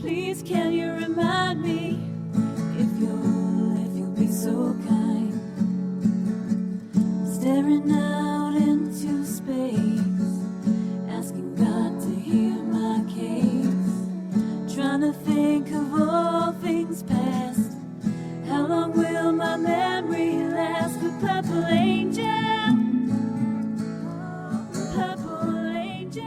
Please can you remind me, if you'll be so kind, staring out into space, asking God to hear my case, trying to think of all things past. How long will my memory last? The purple angel, purple angel, purple angel.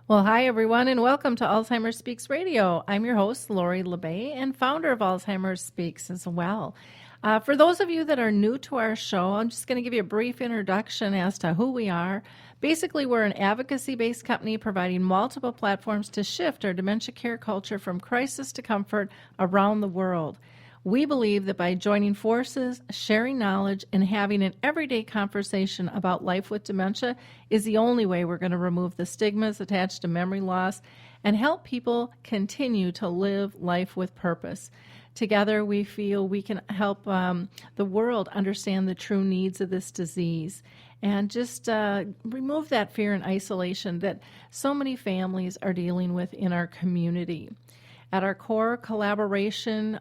Well, hi, everyone, and welcome to Alzheimer's Speaks Radio. I'm your host, Lori LeBay, and founder of Alzheimer's Speaks as well. For those of you that are new to our show, I'm just going to give you a brief introduction as to who we are. Basically, we're an advocacy-based company providing multiple platforms to shift our dementia care culture from crisis to comfort around the world. We believe that by joining forces, sharing knowledge, and having an everyday conversation about life with dementia is the only way we're going to remove the stigmas attached to memory loss and help people continue to live life with purpose. Together, we feel we can help the world understand the true needs of this disease and just remove that fear and isolation that so many families are dealing with in our community. At our core, collaboration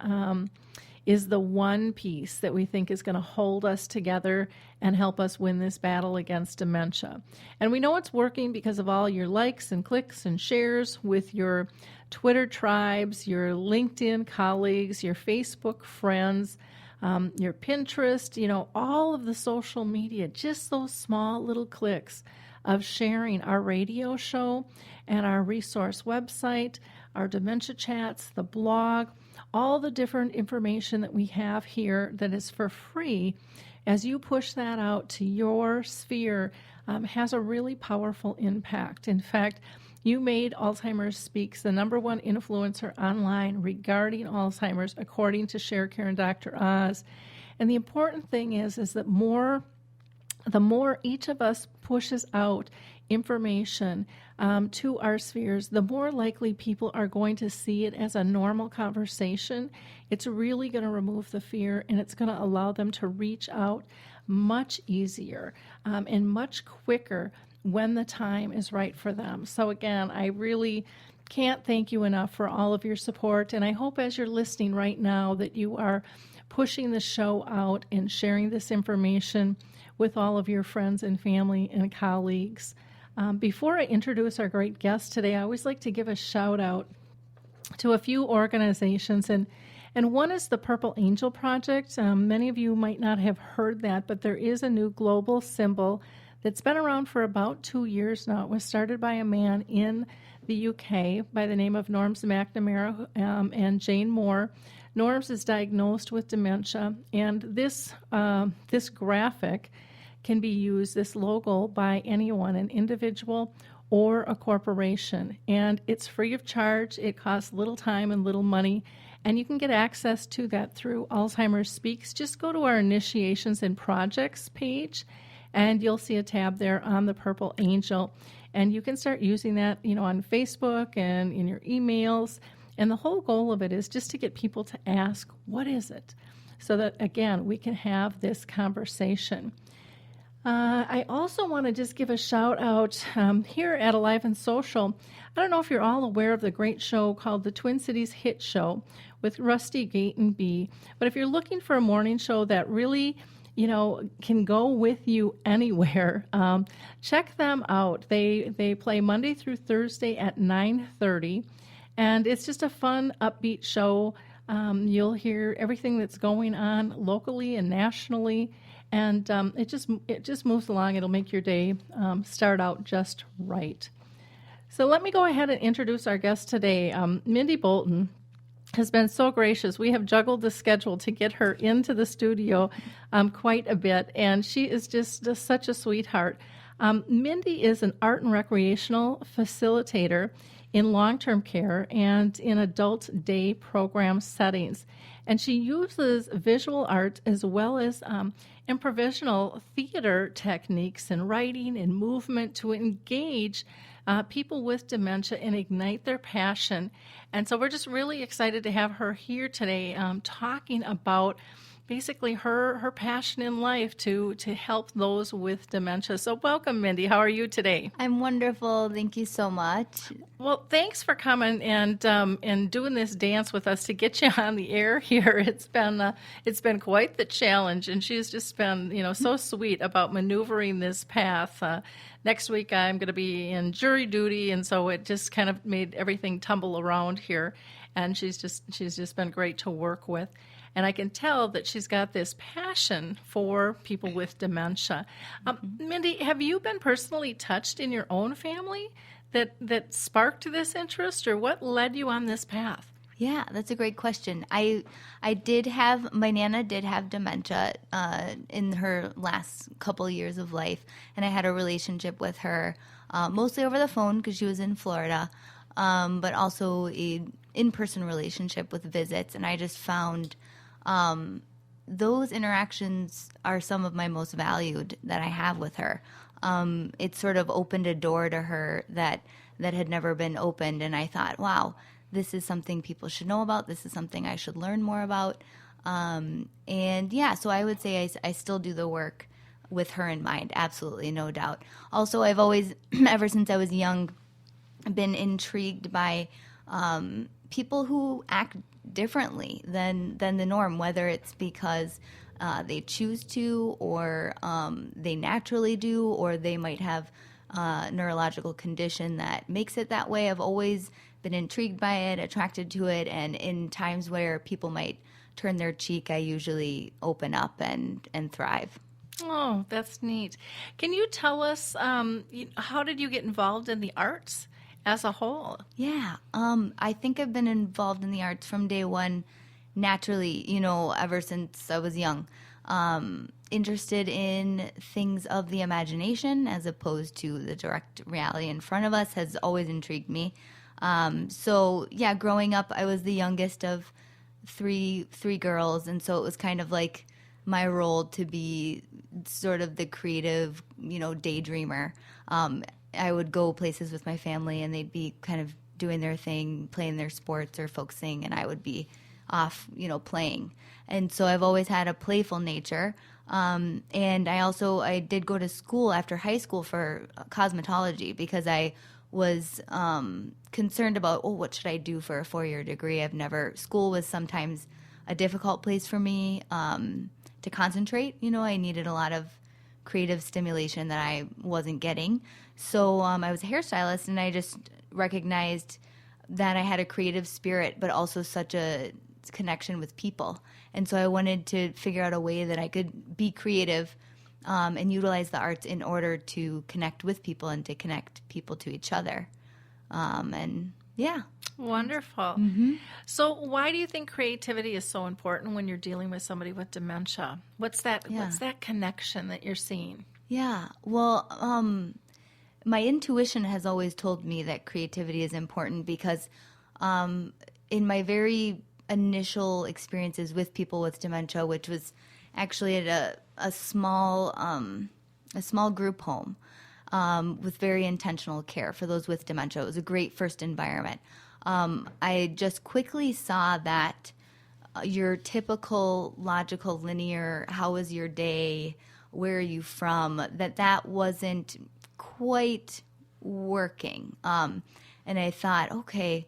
is the one piece that we think is going to hold us together and help us win this battle against dementia. And we know it's working because of all your likes and clicks and shares with your Twitter tribes, your LinkedIn colleagues, your Facebook friends, your Pinterest, all of the social media, just those small little clicks of sharing our radio show and our resource website, our dementia chats, the blog, all the different information that we have here that is for free. As you push that out to your sphere, has a really powerful impact. In fact, you made Alzheimer's Speaks the #1 influencer online regarding Alzheimer's, according to ShareCare and Dr. Oz. And the important thing is that the more each of us pushes out information to our spheres, the more likely people are going to see it as a normal conversation. It's really going to remove the fear, and it's going to allow them to reach out much easier and much quicker when the time is right for them. So again, I really can't thank you enough for all of your support, and I hope as you're listening right now that you are pushing the show out and sharing this information with all of your friends and family and colleagues. Before I introduce our great guest today, I always like to give a shout out to a few organizations, and one is the Purple Angel Project. Many of you might not have heard that, but there is a new global symbol that's been around for about 2 years now. It was started by a man in the UK by the name of Norms McNamara and Jane Moore. Norms is diagnosed with dementia, and this graphic can be used, this logo, by anyone, an individual or a corporation. And it's free of charge. It costs little time and little money. And you can get access to that through Alzheimer's Speaks. Just go to our Initiations and Projects page, and you'll see a tab there on the Purple Angel. And you can start using that, on Facebook and in your emails. And the whole goal of it is just to get people to ask, what is it? So that, again, we can have this conversation. I also want to just give a shout out here at Alive and Social. I don't know if you're all aware of the great show called the Twin Cities Hit Show with Rusty Gayton B. But if you're looking for a morning show that really, can go with you anywhere, check them out. They play Monday through Thursday at 9:30, and it's just a fun, upbeat show. You'll hear everything that's going on locally and nationally. And it just moves along. It'll make your day start out just right. So let me go ahead and introduce our guest today. Mindy Bolton has been so gracious. We have juggled the schedule to get her into the studio quite a bit, and she is just such a sweetheart. Mindy is an art and recreational facilitator in long-term care and in adult day program settings. And she uses visual art as well as improvisational theater techniques and writing and movement to engage people with dementia and ignite their passion. And so we're just really excited to have her here today talking about basically her passion in life to help those with dementia. So welcome, Mindy. How are you today? I'm wonderful. Thank you so much. Well, thanks for coming and doing this dance with us to get you on the air here. It's been quite the challenge, and she's just been so sweet about maneuvering this path. Next week I'm going to be in jury duty, and so it just kind of made everything tumble around here. And she's just been great to work with. And I can tell that she's got this passion for people with dementia. Mindy, have you been personally touched in your own family that sparked this interest, or what led you on this path? Yeah, that's a great question. My Nana did have dementia in her last couple years of life, and I had a relationship with her mostly over the phone because she was in Florida, but also an in-person relationship with visits, and I just found those interactions are some of my most valued that I have with her. It sort of opened a door to her that had never been opened, and I thought, wow, this is something people should know about. This is something I should learn more about. And yeah, so I would say I still do the work with her in mind, absolutely, no doubt. Also, I've always, ever since I was young, been intrigued by people who act differently than the norm, whether it's because they choose to, or they naturally do, or they might have a neurological condition that makes it that way. I've always been intrigued by it, attracted to it, and in times where people might turn their cheek, I usually open up and thrive. Oh, that's neat. Can you tell us how did you get involved in the arts as a whole? Yeah, I think I've been involved in the arts from day one, naturally, ever since I was young. Interested in things of the imagination as opposed to the direct reality in front of us has always intrigued me. So yeah, growing up, I was the youngest of three girls, and so it was kind of like my role to be sort of the creative, daydreamer. I would go places with my family, and they'd be kind of doing their thing, playing their sports or folksing, and I would be off, playing. And so I've always had a playful nature. And I did go to school after high school for cosmetology because I was concerned about, what should I do for a 4-year degree? School was sometimes a difficult place for me to concentrate. I needed a lot of creative stimulation that I wasn't getting. So I was a hairstylist, and I just recognized that I had a creative spirit, but also such a connection with people. And so I wanted to figure out a way that I could be creative and utilize the arts in order to connect with people and to connect people to each other. And yeah. Wonderful. Mm-hmm. So why do you think creativity is so important when you're dealing with somebody with dementia? What's that connection that you're seeing? Yeah. Well, my intuition has always told me that creativity is important because in my very initial experiences with people with dementia, which was actually at a small group home with very intentional care for those with dementia. It was a great first environment. I just quickly saw that your typical logical linear, how was your day, where are you from, that wasn't quite working. And I thought, okay,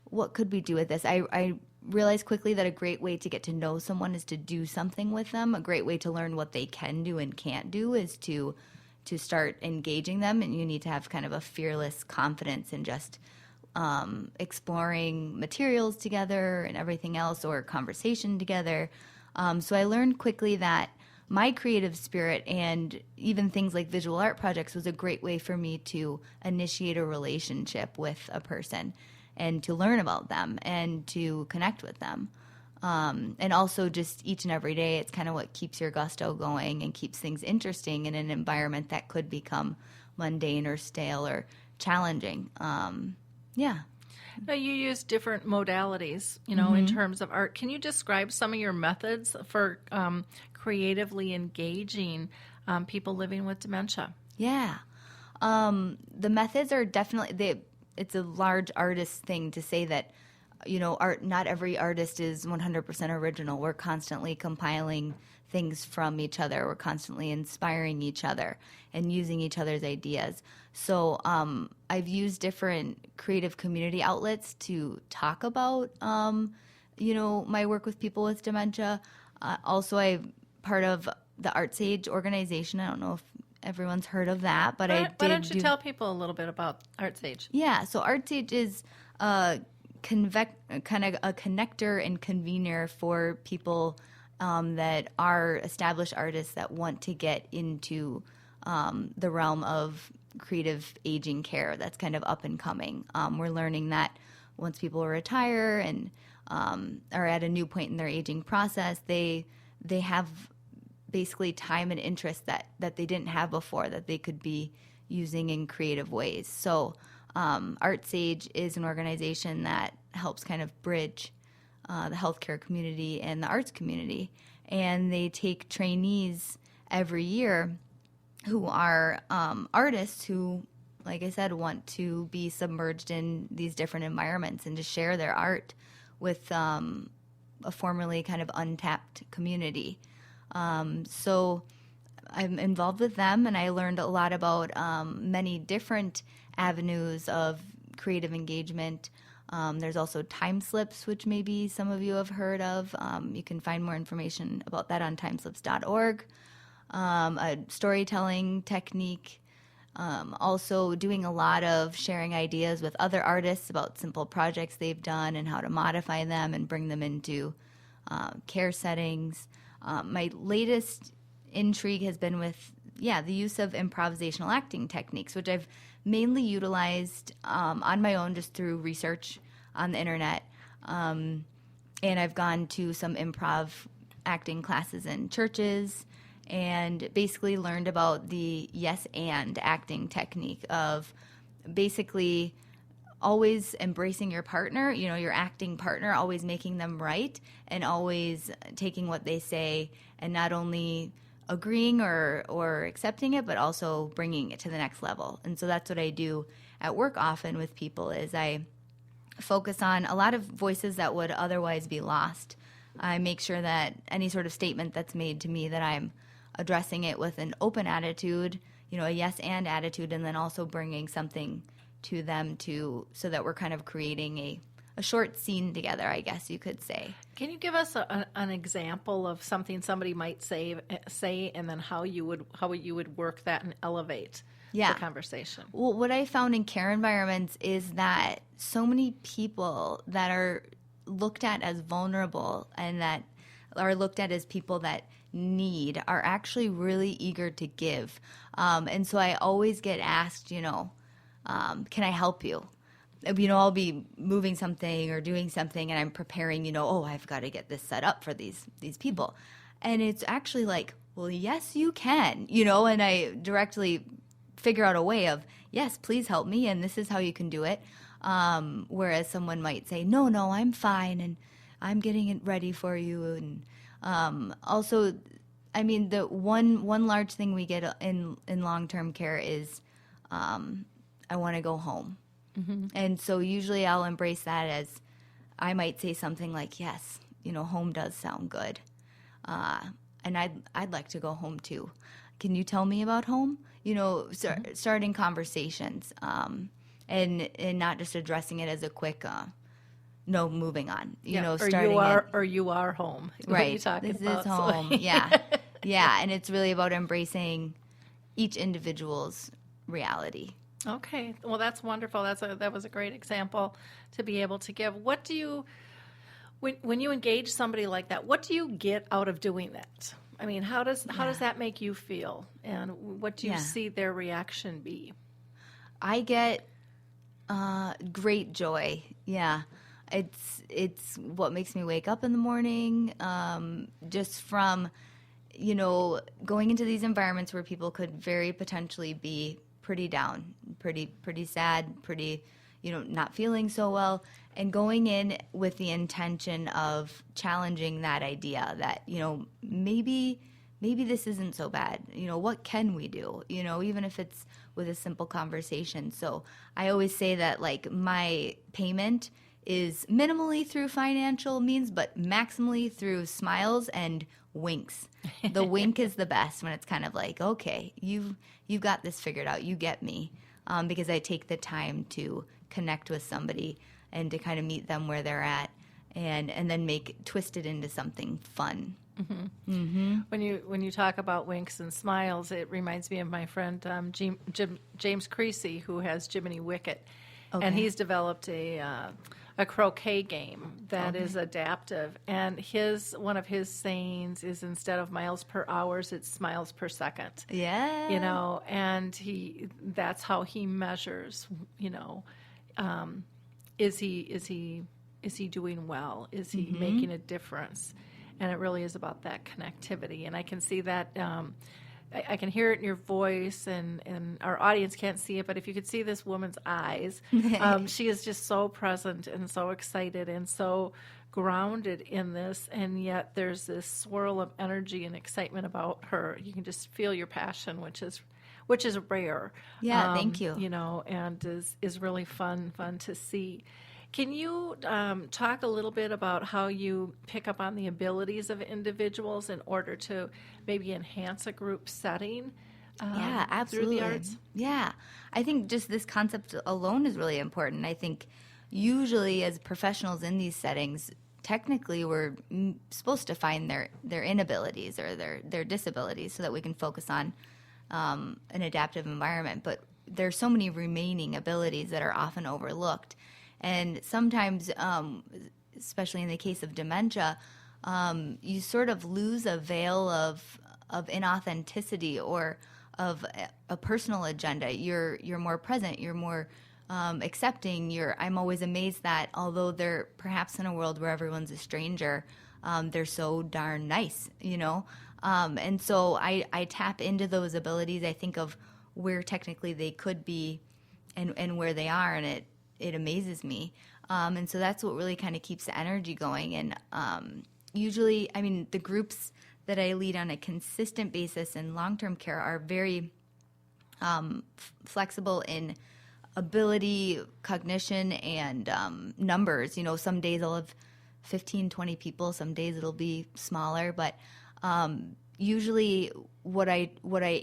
what could we do with this? I realized quickly that a great way to get to know someone is to do something with them. A great way to learn what they can do and can't do is to start engaging them, and you need to have kind of a fearless confidence in just exploring materials together and everything else, or conversation together. So I learned quickly that my creative spirit and even things like visual art projects was a great way for me to initiate a relationship with a person and to learn about them and to connect with them. And also just each and every day, it's kind of what keeps your gusto going and keeps things interesting in an environment that could become mundane or stale or challenging. Yeah. Now, you use different modalities, in terms of art. Can you describe some of your methods for creatively engaging people living with dementia? Yeah. The methods are definitely, it's a large artist thing to say that not every artist is 100% original. We're constantly compiling things from each other. We're constantly inspiring each other and using each other's ideas. So I've used different creative community outlets to talk about, my work with people with dementia. Also, I'm part of the ArtSage organization. I don't know if everyone's heard of that, but Why don't you tell people a little bit about ArtSage? Yeah, so ArtSage is kind of a connector and convener for people that are established artists that want to get into the realm of creative aging care that's kind of up and coming. We're learning that once people retire and are at a new point in their aging process, they have basically time and interest that they didn't have before that they could be using in creative ways. So ArtSage is an organization that helps kind of bridge the healthcare community and the arts community. And they take trainees every year who are artists who, like I said, want to be submerged in these different environments and to share their art with a formerly kind of untapped community. So I'm involved with them, and I learned a lot about many different avenues of creative engagement. There's also time slips, which maybe some of you have heard of. You can find more information about that on timeslips.org. A storytelling technique. Also doing a lot of sharing ideas with other artists about simple projects they've done and how to modify them and bring them into care settings. My latest intrigue has been with, the use of improvisational acting techniques, which I've mainly utilized on my own just through research on the internet. And I've gone to some improv acting classes in churches and basically learned about the yes and acting technique of basically always embracing your partner, your acting partner, always making them right and always taking what they say and not only agreeing or accepting it, but also bringing it to the next level. And so that's what I do at work often with people is I focus on a lot of voices that would otherwise be lost. I make sure that any sort of statement that's made to me that I'm addressing it with an open attitude, a yes and attitude, and then also bringing something to them so that we're kind of creating a short scene together, I guess you could say. Can you give us an example of something somebody might say, and then how you would work that and elevate the conversation? Well, what I found in care environments is that so many people that are looked at as vulnerable and that are looked at as people that need are actually really eager to give. And so I always get asked, can I help you? I'll be moving something or doing something and I'm preparing, I've got to get this set up for these people. And it's actually like, well, yes, you can, and I directly figure out a way of, yes, please help me. And this is how you can do it. Whereas someone might say, no, I'm fine. And I'm getting it ready for you. And also, the one large thing we get in long-term care is I want to go home. Mm-hmm. And so usually I'll embrace that as I might say something like, yes, home does sound good. And I'd like to go home too. Can you tell me about home? Starting conversations and not just addressing it as a quick no, moving on. Or you are home. Right. What are you talking this about? Is home. So. Yeah. And it's really about embracing each individual's reality. Okay. Well, that's wonderful. That was a great example to be able to give. What do you, when you engage somebody like that, what do you get out of doing that? I mean, how does that make you feel? And what do you see their reaction be? I get great joy. Yeah. It's what makes me wake up in the morning, just from, going into these environments where people could very potentially be pretty down, pretty sad, pretty, not feeling so well, and going in with the intention of challenging that idea that, maybe this isn't so bad. What can we do? Even if it's with a simple conversation. So I always say that, like, my payment is minimally through financial means, but maximally through smiles and winks. The wink is the best when it's kind of like, okay, you've got this figured out. You get me. Because I take the time to connect with somebody and to kind of meet them where they're at and then twist it into something fun. When you talk about winks and smiles, it reminds me of my friend James Creasy, who has Jiminy Wicket, and he's developed a croquet game that is adaptive. And one of his sayings is, instead of miles per hour, it's smiles per second. Yeah, and that's how he measures. Is he doing well? Is he making a difference? And it really is about that connectivity. And I can see that, I can hear it in your voice, and our audience can't see it, but if you could see this woman's eyes, she is just so present and so excited and so grounded in this, and yet there's this swirl of energy and excitement about her. You can just feel your passion, which is rare. Yeah, thank you. And is really fun to see. Can you talk a little bit about how you pick up on the abilities of individuals in order to maybe enhance a group setting? Yeah, absolutely. Through the arts? Yeah. I think just this concept alone is really important. I think usually as professionals in these settings, technically we're supposed to find their inabilities or their disabilities so that we can focus on an adaptive environment. But there's so many remaining abilities that are often overlooked. And sometimes, especially in the case of dementia, you sort of lose a veil of inauthenticity or of a personal agenda. You're more present. You're more accepting. I'm always amazed that although they're perhaps in a world where everyone's a stranger, they're so darn nice, And so I tap into those abilities. I think of where technically they could be and where they are, and it amazes me. And so that's what really kind of keeps the energy going. And usually, the groups that I lead on a consistent basis in long-term care are very flexible in ability, cognition, and numbers. Some days I'll have 15, 20 people. Some days it'll be smaller. But usually what I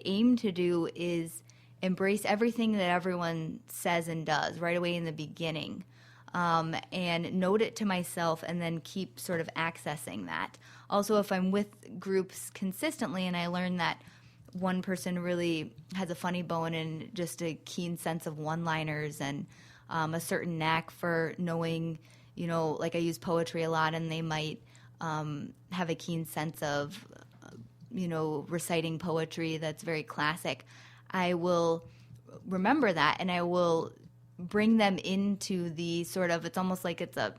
aim to do is embrace everything that everyone says and does right away in the beginning, and note it to myself and then keep sort of accessing that. Also, if I'm with groups consistently and I learn that one person really has a funny bone and just a keen sense of one-liners and a certain knack for knowing, like I use poetry a lot, and they might have a keen sense of, reciting poetry that's very classic, I will remember that, and I will bring them into the sort of, it's almost like it's a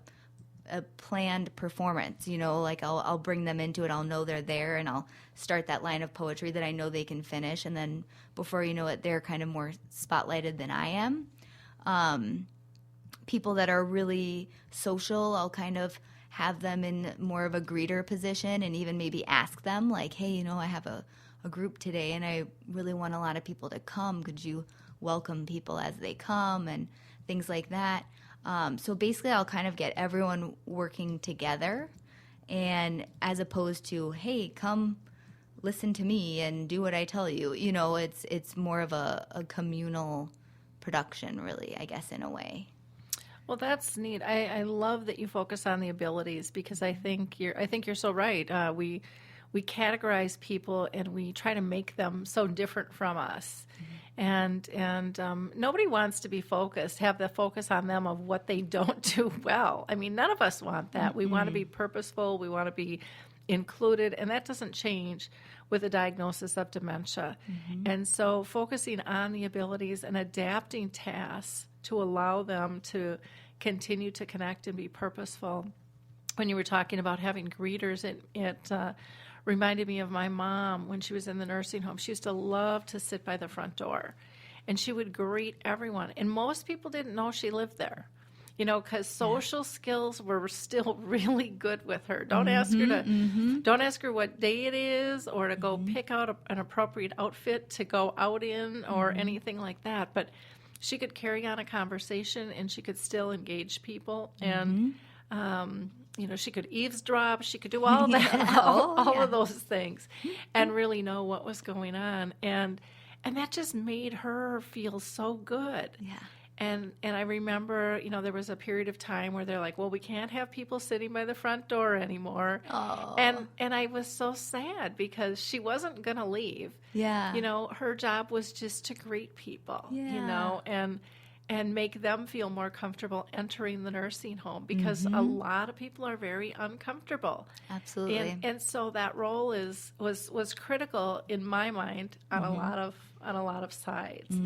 planned performance, like I'll bring them into it. I'll know they're there, and I'll start that line of poetry that I know they can finish, and then before you know it, they're kind of more spotlighted than I am. People that are really social, I'll kind of have them in more of a greeter position, and even maybe ask them, like, hey, I have a group today, and I really want a lot of people to come. Could you welcome people as they come, and things like that? So basically, I'll kind of get everyone working together, and as opposed to, hey, come listen to me and do what I tell you. It's more of a communal production, really, I guess, in a way. Well, that's neat. I love that you focus on the abilities, because I think you're so right. We categorize people and we try to make them so different from us. Mm-hmm. And nobody wants to be have the focus on them of what they don't do well. None of us want that. Mm-hmm. We want to be purposeful. We want to be included. And that doesn't change with a diagnosis of dementia. Mm-hmm. And so focusing on the abilities and adapting tasks to allow them to continue to connect and be purposeful. When you were talking about having greeters, it reminded me of my mom when she was in the nursing home. She used to love to sit by the front door, and she would greet everyone. And most people didn't know she lived there, because social skills were still really good with her. Don't ask her what day it is, or to go pick out an appropriate outfit to go out in, or anything like that. But she could carry on a conversation and she could still engage people. And, she could eavesdrop. She could do all of that, Yeah. all of those things and really know what was going on. And that just made her feel so good. Yeah. And I remember, there was a period of time where they're like, well, we can't have people sitting by the front door anymore. Oh. And I was so sad because she wasn't going to leave. Yeah. Her job was just to greet people, Yeah. and make them feel more comfortable entering the nursing home because a lot of people are very uncomfortable. Absolutely. And so that role was critical in my mind on a lot of sides.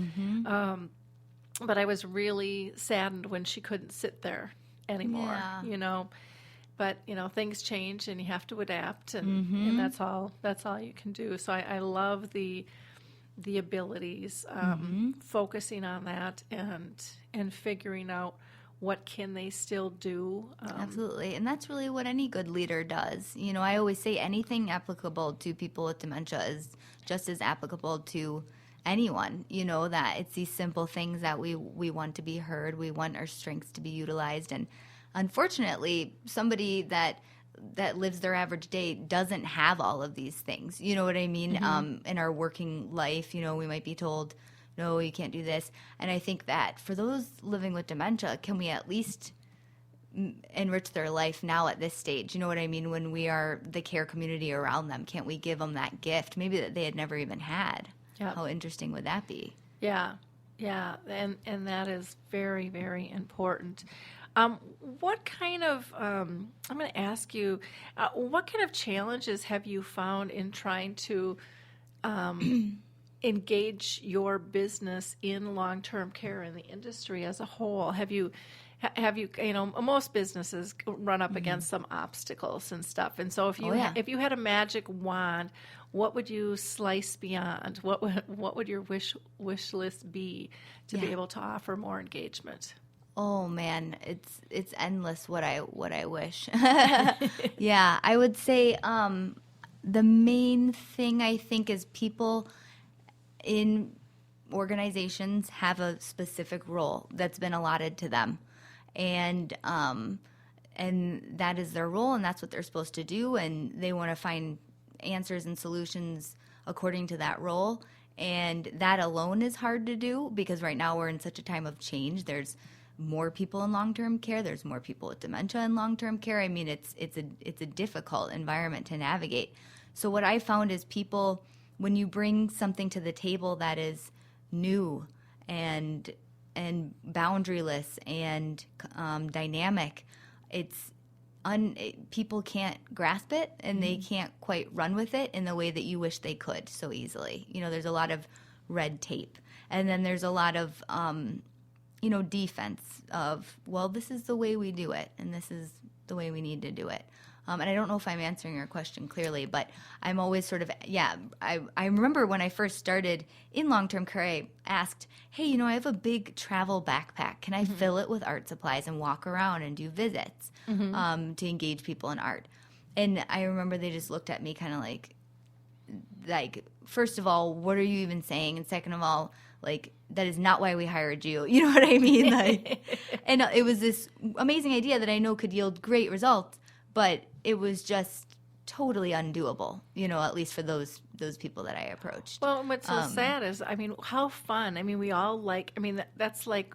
But I was really saddened when she couldn't sit there anymore, Yeah. But, things change and you have to adapt, and that's all you can do. So I love the abilities, focusing on that and figuring out what can they still do. Absolutely. And that's really what any good leader does. I always say anything applicable to people with dementia is just as applicable to anyone, that it's these simple things that we want to be heard. We want our strengths to be utilized. And unfortunately, somebody that lives their average day doesn't have all of these things. You know what I mean? In our working life, we might be told, no, you can't do this. And I think that for those living with dementia, can we at least enrich their life now at this stage? You know what I mean? When we are the care community around them, can't we give them that gift maybe that they had never even had? Yep. How interesting would that be? Yeah, and that is very, very important. What kind of, I'm going to ask you, what kind of challenges have you found in trying to engage your business in long-term care in the industry as a whole? Have you, most businesses run up against some obstacles and stuff. And so if you had a magic wand, what would you slice beyond? What would your wish list be to be able to offer more engagement? Oh man, it's endless what I wish. Yeah, I would say the main thing I think is people in organizations have a specific role that's been allotted to them. And that is their role, and that's what they're supposed to do, and they want to find answers and solutions according to that role. And that alone is hard to do because right now we're in such a time of change. There's more people in long-term care. There's more people with dementia in long-term care. I mean, it's a difficult environment to navigate. So what I found is people, when you bring something to the table that is new and boundaryless and dynamic, people can't grasp it, and they can't quite run with it in the way that you wish they could so easily. There's a lot of red tape, and then there's a lot of defense of, well, this is the way we do it, and this is the way we need to do it. And I don't know if I'm answering your question clearly, but I'm always sort of, I remember when I first started in long-term care, I asked, hey, I have a big travel backpack. Can I fill it with art supplies and walk around and do visits to engage people in art? And I remember they just looked at me kind of like, first of all, what are you even saying? And second of all, that is not why we hired you. You know what I mean? And it was this amazing idea that I know could yield great results, but it was just totally undoable, at least for those people that I approached. Well, what's so sad is, how fun. We all that's like,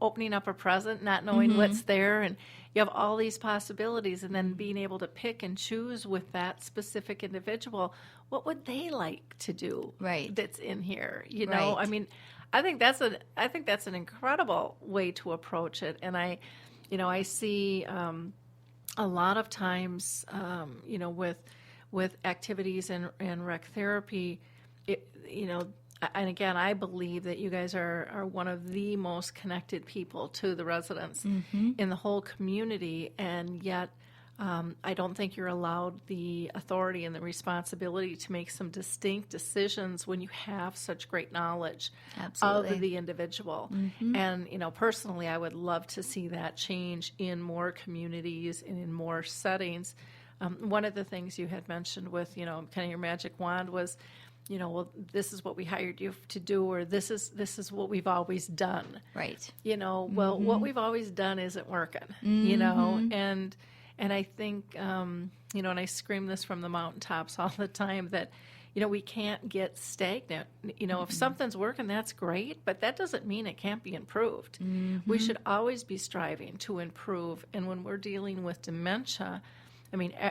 opening up a present, not knowing what's there, and you have all these possibilities, and then being able to pick and choose with that specific individual, what would they like to do that's in here, Right. I think that's an incredible way to approach it. And I see a lot of times, with activities and rec therapy, and again, I believe that you guys are one of the most connected people to the residents in the whole community, and yet I don't think you're allowed the authority and the responsibility to make some distinct decisions when you have such great knowledge Absolutely. of the individual. And, personally, I would love to see that change in more communities and in more settings. One of the things you had mentioned with, kind of your magic wand was well, this is what we hired you to do, or this is what we've always done. Right. Well, what we've always done isn't working. And I think, and I scream this from the mountaintops all the time that, we can't get stagnant. If something's working, that's great, but that doesn't mean it can't be improved. We should always be striving to improve. And when we're dealing with dementia,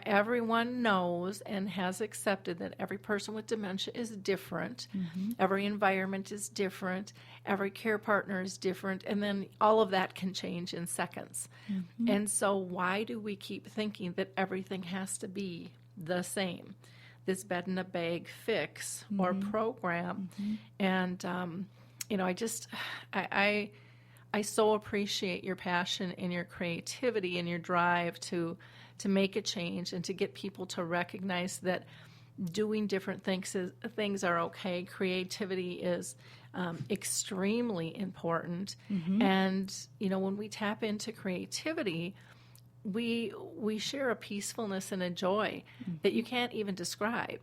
everyone knows and has accepted that every person with dementia is different. Every environment is different. Every care partner is different. And then all of that can change in seconds. And so why do we keep thinking that everything has to be the same? This bed in a bag fix or program. And, I so appreciate your passion and your creativity and your drive to make a change and to get people to recognize that doing different things are okay. Creativity is extremely important. And, when we tap into creativity, we share a peacefulness and a joy that you can't even describe,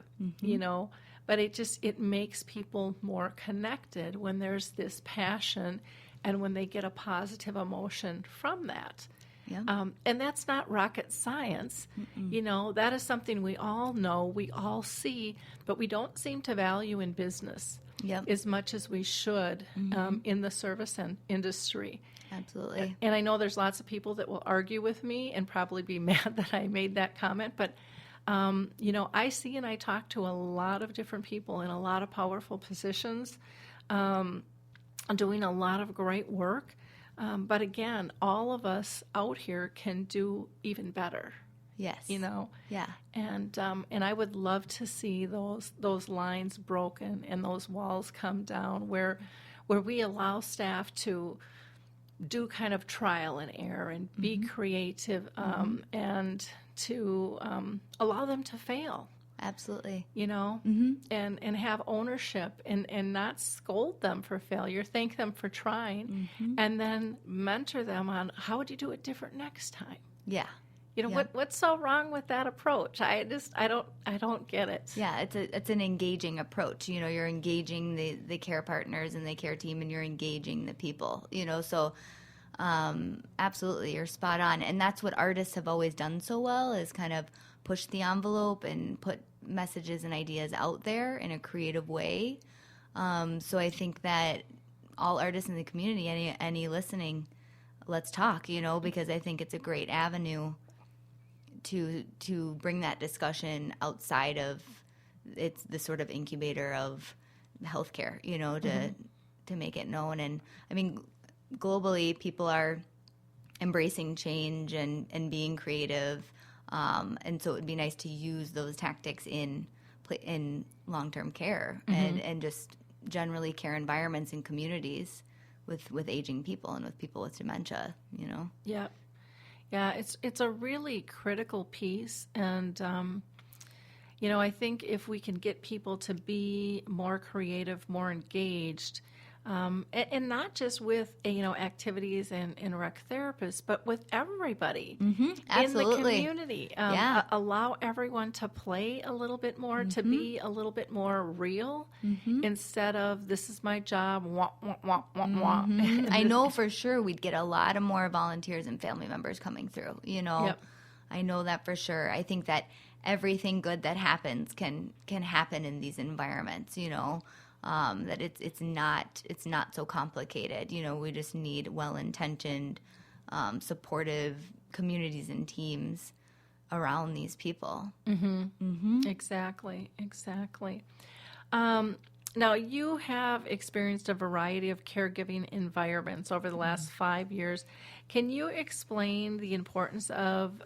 but it makes people more connected when there's this passion and when they get a positive emotion from that. Yeah. And that's not rocket science. That is something we all know, we all see, but we don't seem to value in business as much as we should in the service industry. Absolutely. And I know there's lots of people that will argue with me and probably be mad that I made that comment, but I see and I talk to a lot of different people in a lot of powerful positions, doing a lot of great work. But again, all of us out here can do even better. Yes. Yeah. And I would love to see those lines broken and those walls come down where we allow staff to do kind of trial and error and be creative and to allow them to fail. Absolutely. And have ownership and not scold them for failure, thank them for trying, and then mentor them on how would you do it different next time. Yeah. What's so wrong with that approach? I don't get it. Yeah, it's an engaging approach. You're engaging the care partners and the care team, and you're engaging the people. So absolutely, you're spot on. And that's what artists have always done so well, is kind of push the envelope and put messages and ideas out there in a creative way. So I think that all artists in the community, any listening, let's talk, because I think it's a great avenue to bring that discussion outside of it's the sort of incubator of healthcare, to make it known. And globally, people are embracing change and being creative. And so it would be nice to use those tactics in long-term care and just generally care environments and communities with aging people and with people with dementia, Yeah. Yeah, it's a really critical piece, and I think if we can get people to be more creative, more engaged, and not just with activities and rec therapists, but with everybody in the community. Allow everyone to play a little bit more, to be a little bit more real, instead of this is my job. Wah, wah, wah, wah, wah. I know for sure we'd get a lot of more volunteers and family members coming through. Yep. I know that for sure. I think that everything good that happens can happen in these environments. That it's not so complicated. We just need well-intentioned, supportive communities and teams around these people. Exactly. Now, you have experienced a variety of caregiving environments over the last 5 years. Can you explain the importance of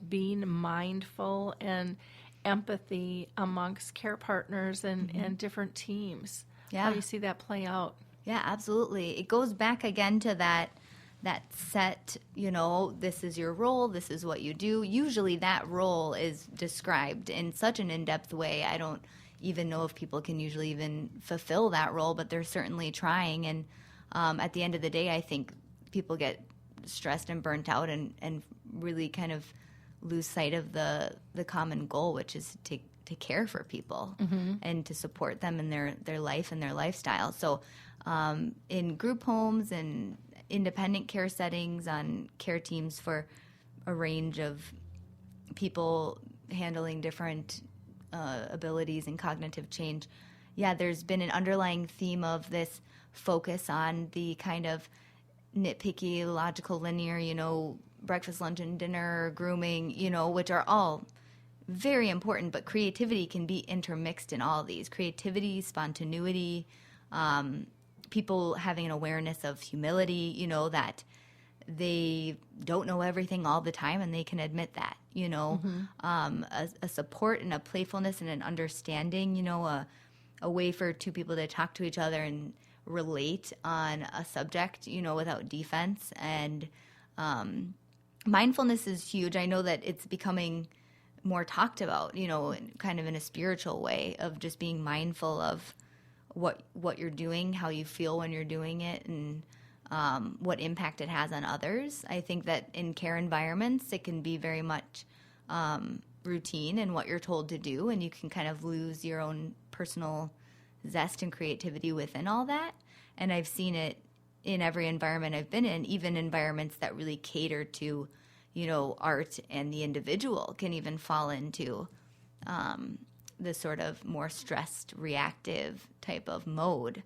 being mindful and empathy amongst care partners and different teams? Yeah. How do you see that play out? Yeah, absolutely. It goes back again to that set, this is your role, this is what you do. Usually that role is described in such an in-depth way. I don't even know if people can usually even fulfill that role, but they're certainly trying. And at the end of the day, I think people get stressed and burnt out and really kind of lose sight of the common goal, which is care for people and to support them in their life and their lifestyle. So in group homes and independent care settings, on care teams for a range of people handling different abilities and cognitive change, there's been an underlying theme of this focus on the kind of nitpicky, logical, linear, breakfast, lunch, and dinner, grooming, which are all very important, but creativity can be intermixed in all of these. Creativity, spontaneity, people having an awareness of humility, that they don't know everything all the time, and they can admit that, a support and a playfulness and an understanding, a way for two people to talk to each other and relate on a subject, without defense. And mindfulness is huge. I know that it's becoming more talked about, kind of in a spiritual way, of just being mindful of what you're doing, how you feel when you're doing it, and what impact it has on others. I think that in care environments, it can be very much routine and what you're told to do, and you can kind of lose your own personal zest and creativity within all that. And I've seen it in every environment I've been in, even environments that really cater to, art and the individual can even fall into the sort of more stressed, reactive type of mode.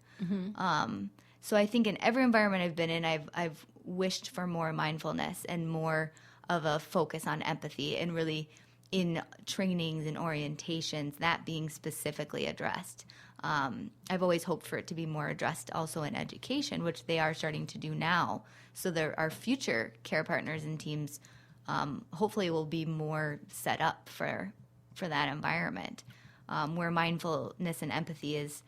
So I think in every environment I've been in, I've wished for more mindfulness and more of a focus on empathy, and really in trainings and orientations, that being specifically addressed. I've always hoped for it to be more addressed also in education, which they are starting to do now. So there are future care partners and teams hopefully will be more set up for that environment, where mindfulness and empathy is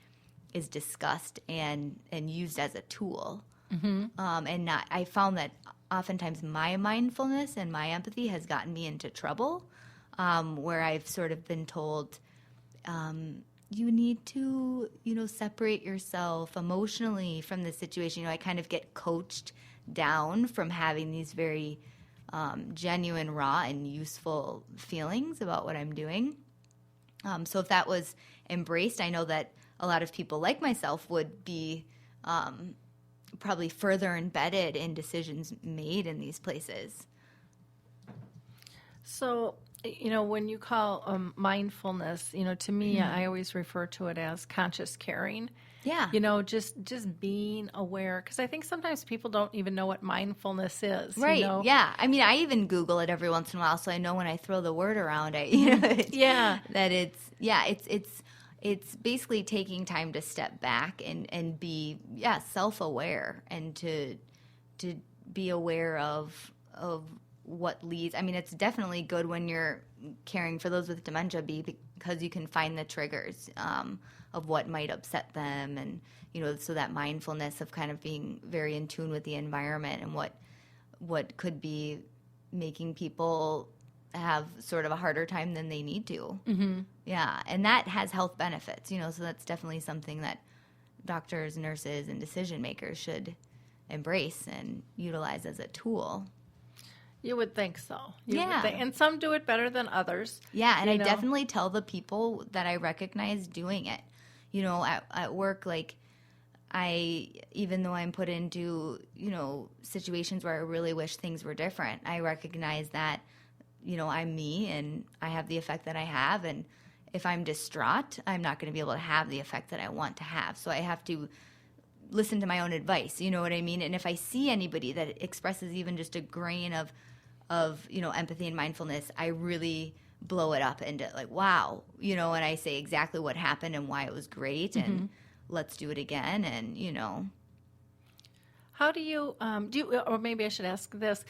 discussed and used as a tool. And not, I found that oftentimes my mindfulness and my empathy has gotten me into trouble, where I've sort of been told, you need to, separate yourself emotionally from the situation. I kind of get coached down from having these very genuine, raw, and useful feelings about what I'm doing. So if that was embraced, I know that a lot of people like myself would be probably further embedded in decisions made in these places. So, when you call mindfulness, to me, I always refer to it as conscious caring. Yeah. Just being aware, because I think sometimes people don't even know what mindfulness is. Right. Yeah. I mean, I even Google it every once in a while, so I know when I throw the word around, that it's basically taking time to step back and be self-aware, and to be aware of what leads. I mean, it's definitely good when you're caring for those with dementia, because you can find the triggers of what might upset them, and so that mindfulness of kind of being very in tune with the environment and what could be making people have sort of a harder time than they need to. Yeah, and that has health benefits, so that's definitely something that doctors, nurses, and decision makers should embrace and utilize as a tool. You would think so. Yeah. And some do it better than others. Yeah, and I definitely tell the people that I recognize doing it. At work, even though I'm put into, situations where I really wish things were different, I recognize that, I'm me and I have the effect that I have. And if I'm distraught, I'm not going to be able to have the effect that I want to have. So I have to listen to my own advice, you know what I mean? And if I see anybody that expresses even just a grain of empathy and mindfulness, I really blow it up into wow, and I say exactly what happened and why it was great, and let's do it again. And, How do you, or maybe I should ask this,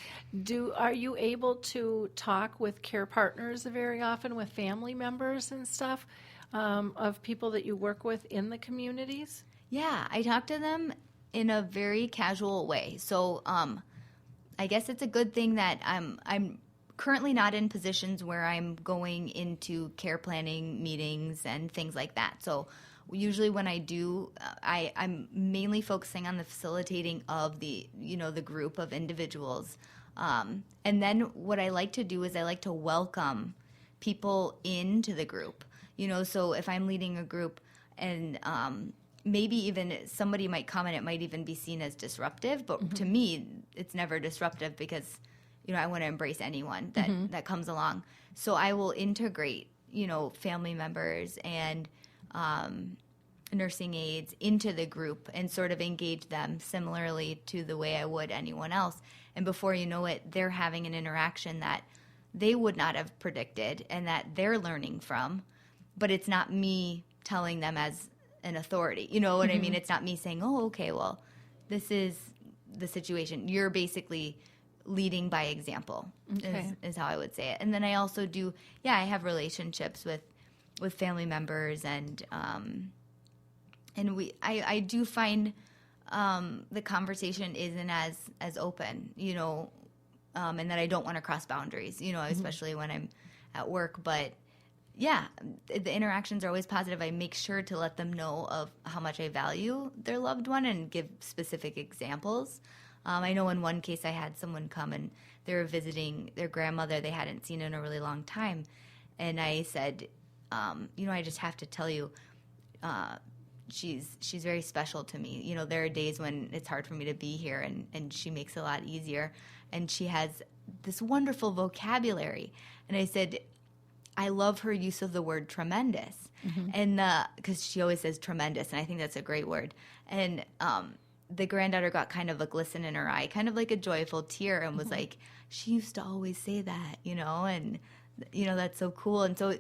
are you able to talk with care partners very often, with family members and stuff, of people that you work with in the communities? Yeah, I talk to them in a very casual way. So I guess it's a good thing that I'm currently not in positions where I'm going into care planning meetings and things like that. So usually when I do, I'm mainly focusing on the facilitating of the group of individuals. And then what I like to do is I like to welcome people into the group. So if I'm leading a group and maybe even somebody might come and it might even be seen as disruptive, but to me, it's never disruptive because, I want to embrace anyone that comes along. So I will integrate, family members and nursing aides into the group and sort of engage them similarly to the way I would anyone else. And before you know it, they're having an interaction that they would not have predicted and that they're learning from, but it's not me telling them as an authority. You know what I mean? It's not me saying, oh, okay, well, this is the situation. You're basically leading by example is how I would say it. And then I also do, I have relationships with family members and I do find the conversation isn't as open, and that I don't want to cross boundaries, especially when I'm at work. But the interactions are always positive. I make sure to let them know of how much I value their loved one and give specific examples. I know in one case I had someone come and they were visiting their grandmother they hadn't seen in a really long time. And I said, I just have to tell you, she's very special to me. There are days when it's hard for me to be here and she makes it a lot easier. And she has this wonderful vocabulary. And I said, I love her use of the word tremendous. And because she always says tremendous, and I think that's a great word. And the granddaughter got kind of a glisten in her eye, kind of like a joyful tear, and was like, she used to always say that, and, that's so cool. And so,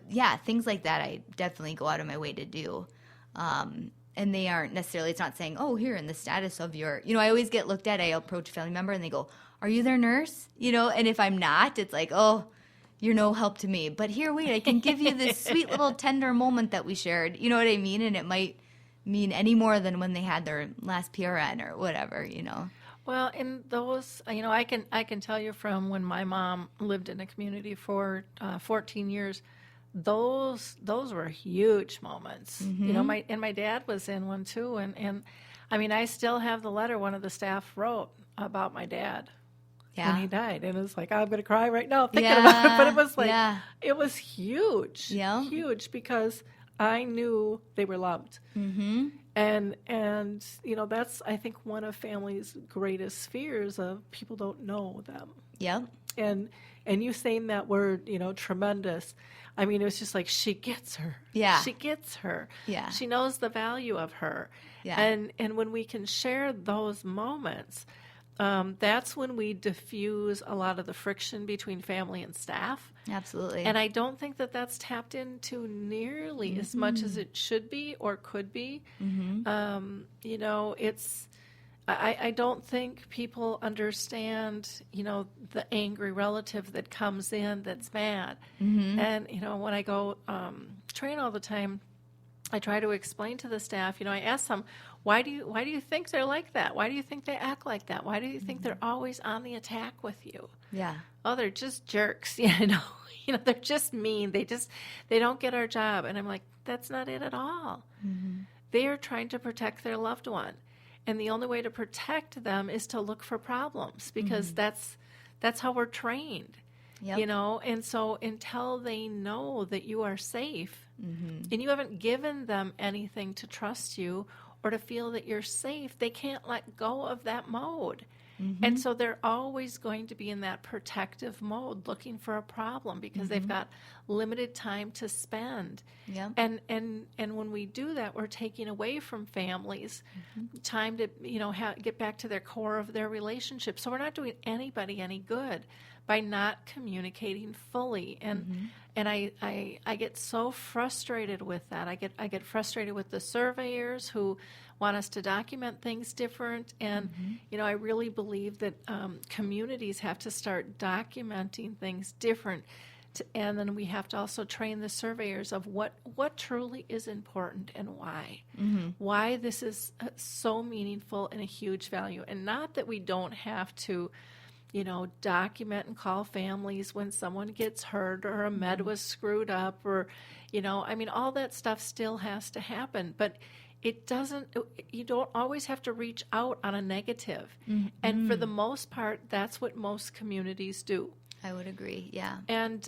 things like that I definitely go out of my way to do. And they aren't necessarily, it's not saying, oh, here in the status of your, I always get looked at, I approach a family member and they go, are you their nurse? And if I'm not, it's like, oh, you're no help to me. But here, wait, I can give you this sweet little tender moment that we shared. You know what I mean? And it might mean any more than when they had their last PRN or whatever, Well, in those, I can tell you from when my mom lived in a community for 14 years, those were huge moments. My dad was in one too, and I still have the letter one of the staff wrote about my dad when he died, and it's like I'm going to cry right now thinking about it. But it was like it was huge, huge because I knew they were loved, and that's I think one of family's greatest fears of people don't know them. And you saying that word, tremendous. It was just like, she gets her. She gets her. She knows the value of her. And when we can share those moments, that's when we diffuse a lot of the friction between family and staff. Absolutely. And I don't think that that's tapped into nearly as much as it should be or could be. I don't think people understand, the angry relative that comes in that's mad. And, when I go train all the time, I try to explain to the staff, I ask them, why do you think they're like that? Why do you think they act like that? Why do you think they're always on the attack with you? Oh, they're just jerks. They're just mean. They don't get our job. And I'm like, that's not it at all. They are trying to protect their loved one. And the only way to protect them is to look for problems because that's how we're trained, And so until they know that you are safe and you haven't given them anything to trust you or to feel that you're safe, they can't let go of that mode. And so they're always going to be in that protective mode looking for a problem because they've got limited time to spend. And when we do that, we're taking away from families time to get back to their core of their relationship. So we're not doing anybody any good by not communicating fully. And I get so frustrated with that. I get frustrated with the surveyors who want us to document things different. And, I really believe that communities have to start documenting things different. And then we have to also train the surveyors of what truly is important and why. Why this is so meaningful and a huge value. And not that we don't have to, document and call families when someone gets hurt or a med was screwed up or, all that stuff still has to happen. But you don't always have to reach out on a negative. And for the most part, that's what most communities do. I would agree. And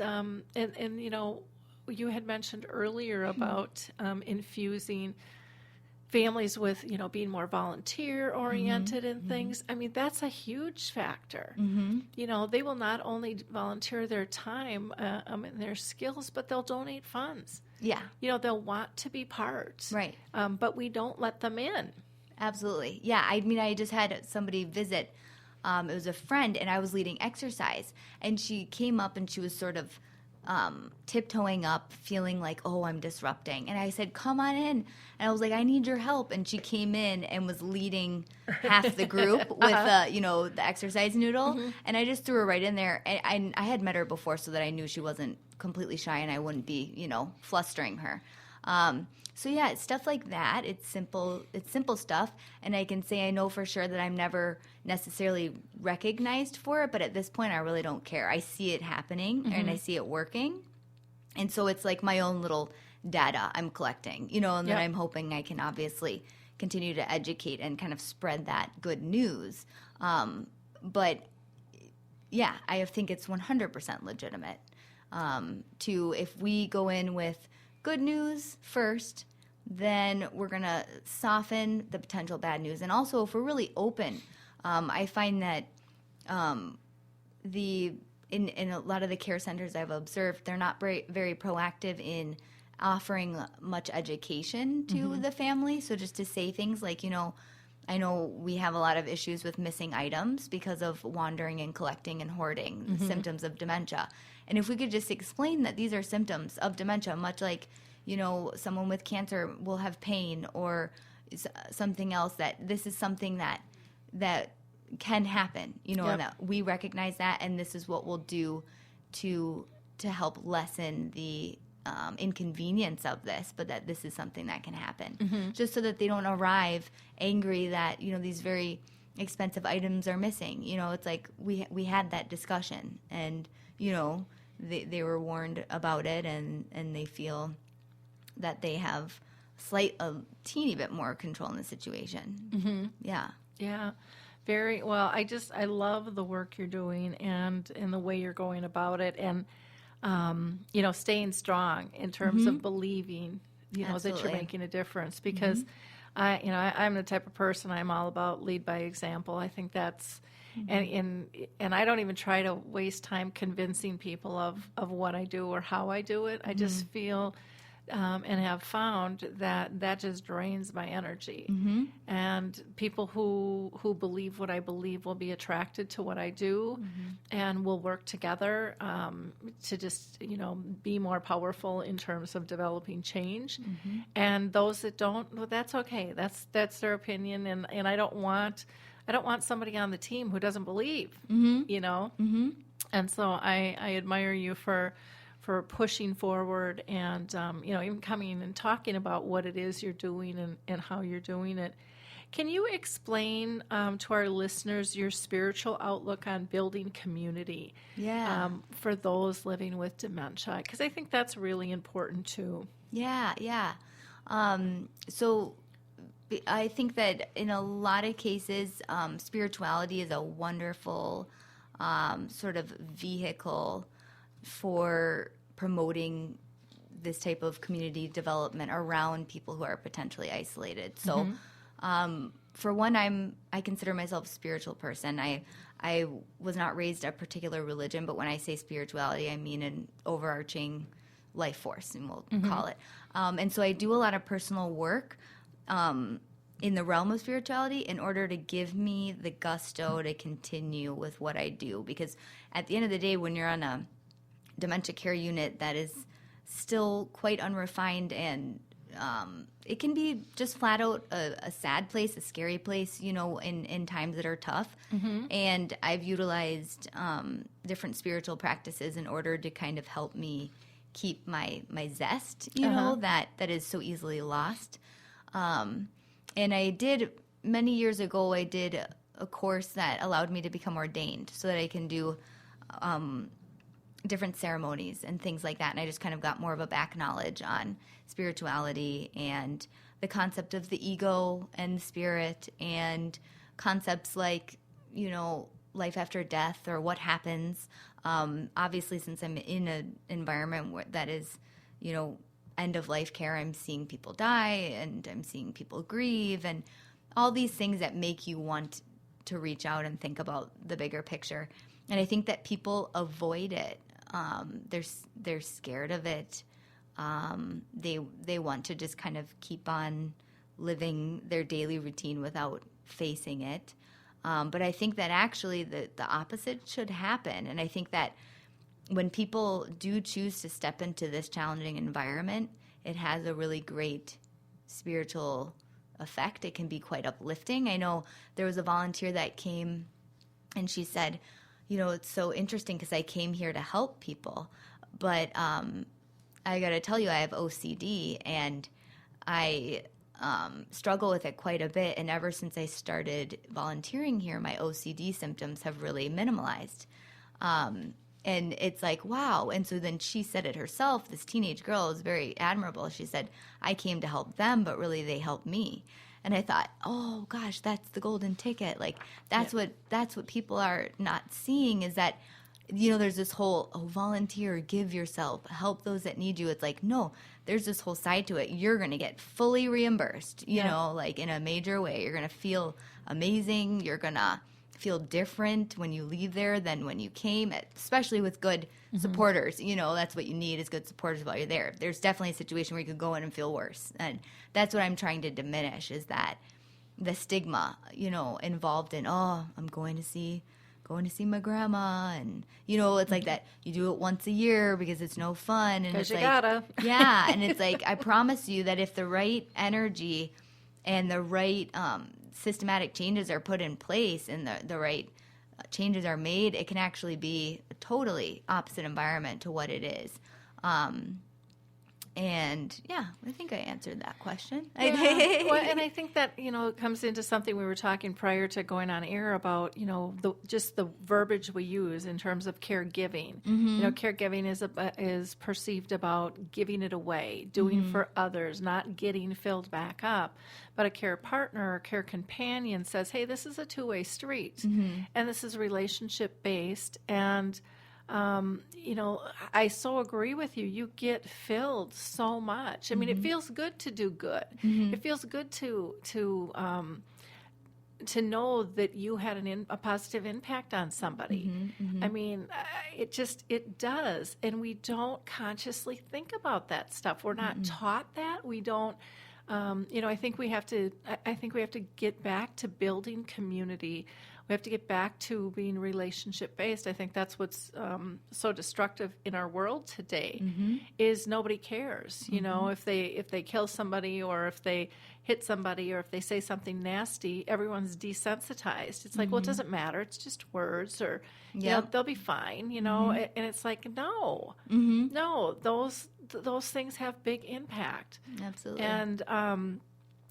you had mentioned earlier about infusing families with, being more volunteer oriented and things. I mean, that's a huge factor. They will not only volunteer their time and their skills, but they'll donate funds. Yeah. They'll want to be part. Right. But we don't let them in. Absolutely. Yeah. I mean, I just had somebody visit. It was a friend, and I was leading exercise, and she came up and she was sort of tiptoeing up, feeling like, oh, I'm disrupting. And I said, come on in. And I was like, I need your help. And she came in and was leading half the group with, the exercise noodle. And I just threw her right in there. And I had met her before, so that I knew she wasn't completely shy and I wouldn't be, flustering her. So yeah, it's stuff like that. It's simple stuff. And I can say I know for sure that I'm never necessarily recognized for it, but at this point I really don't care. I see it happening and I see it working. And so it's like my own little data I'm collecting, and then I'm hoping I can obviously continue to educate and kind of spread that good news. But yeah, I think it's 100% legitimate if we go in with good news first, then we're going to soften the potential bad news. And also, if we're really open, I find that in a lot of the care centers I've observed, they're not very proactive in offering much education to the family. So just to say things like, I know we have a lot of issues with missing items because of wandering and collecting and hoarding, symptoms of dementia. And if we could just explain that these are symptoms of dementia, much like, someone with cancer will have pain or something else, that this is something that can happen, and that we recognize that, and this is what we'll do to help lessen the inconvenience of this, but that this is something that can happen, just so that they don't arrive angry that these very expensive items are missing. It's like we had that discussion, and they were warned about it, and they feel that they have a teeny bit more control in the situation. Yeah. Very well. I love the work you're doing and the way you're going about it, and staying strong in terms of believing, that you're making a difference, because I'm the type of person, I'm all about lead by example. I think that's, and I don't even try to waste time convincing people of what I do or how I do it. I just feel and have found that just drains my energy. And people who believe what I believe will be attracted to what I do, and will work together to just, be more powerful in terms of developing change. And those that don't, well, that's okay. That's their opinion. And I don't want somebody on the team who doesn't believe, And so I admire you for pushing forward and, even coming and talking about what it is you're doing and how you're doing it. Can you explain to our listeners your spiritual outlook on building community for those living with dementia? Because I think that's really important too. Yeah. So I think that in a lot of cases, spirituality is a wonderful sort of vehicle for promoting this type of community development around people who are potentially isolated. So, for one, I consider myself a spiritual person. I was not raised a particular religion, but when I say spirituality, I mean an overarching life force, and we'll call it. And so I do a lot of personal work in the realm of spirituality in order to give me the gusto to continue with what I do. Because at the end of the day, when you're on a dementia care unit that is still quite unrefined, and it can be just flat out a sad place, a scary place, in times that are tough. And I've utilized different spiritual practices in order to kind of help me keep my zest, that is so easily lost. And many years ago, I did a course that allowed me to become ordained so that I can do different ceremonies and things like that. And I just kind of got more of a back knowledge on spirituality and the concept of the ego and the spirit, and concepts like, life after death or what happens. Obviously, since I'm in an environment that is end of life care. I'm seeing people die, and I'm seeing people grieve, and all these things that make you want to reach out and think about the bigger picture. And I think that people avoid it. They're scared of it. They want to just kind of keep on living their daily routine without facing it. But I think that actually the opposite should happen. And I think that when people do choose to step into this challenging environment, it has a really great spiritual effect. It can be quite uplifting. I know there was a volunteer that came and she said, it's so interesting because I came here to help people, but I got to tell you, I have OCD, and I struggle with it quite a bit. And ever since I started volunteering here, my OCD symptoms have really minimalized. And it's like, wow. And so then she said it herself. This teenage girl is very admirable. She said, I came to help them, but really they helped me. And I thought, oh gosh, that's the golden ticket. Like that's what people are not seeing, is that, there's this whole, volunteer, give yourself, help those that need you. It's like, no, there's this whole side to it. You're going to get fully reimbursed, like in a major way. You're going to feel amazing. You're going to feel different when you leave there than when you came, especially with good supporters. That's what you need, is good supporters while you're there. There's definitely a situation where you could go in and feel worse. And that's what I'm trying to diminish, is that the stigma, involved in, I'm going to see my grandma, and it's like that you do it once a year because it's no fun, and it's you like gotta. yeah, and it's like, I promise you that if the right energy and the right systematic changes are put in place and the right changes are made, it can actually be a totally opposite environment to what it is. And yeah, I think I answered that question. Yeah. Well, and I think that, it comes into something we were talking prior to going on air about, just the verbiage we use in terms of caregiving. Caregiving is perceived about giving it away, doing for others, not getting filled back up. But a care partner or care companion says, hey, this is a two-way street, and this is relationship-based, and I so agree with you. You get filled so much. I mean, it feels good to do good. It feels good to know that you had a positive impact on somebody. I mean, it does. And we don't consciously think about that stuff. We're not taught that. We don't. I think we have to get back to building community. We have to get back to being relationship-based. I think that's what's so destructive in our world today, is nobody cares. If they kill somebody, or if they hit somebody, or if they say something nasty, everyone's desensitized. It's like, well, it doesn't matter. It's just words, or they'll be fine. And it's like, no, those things have big impact. Absolutely. And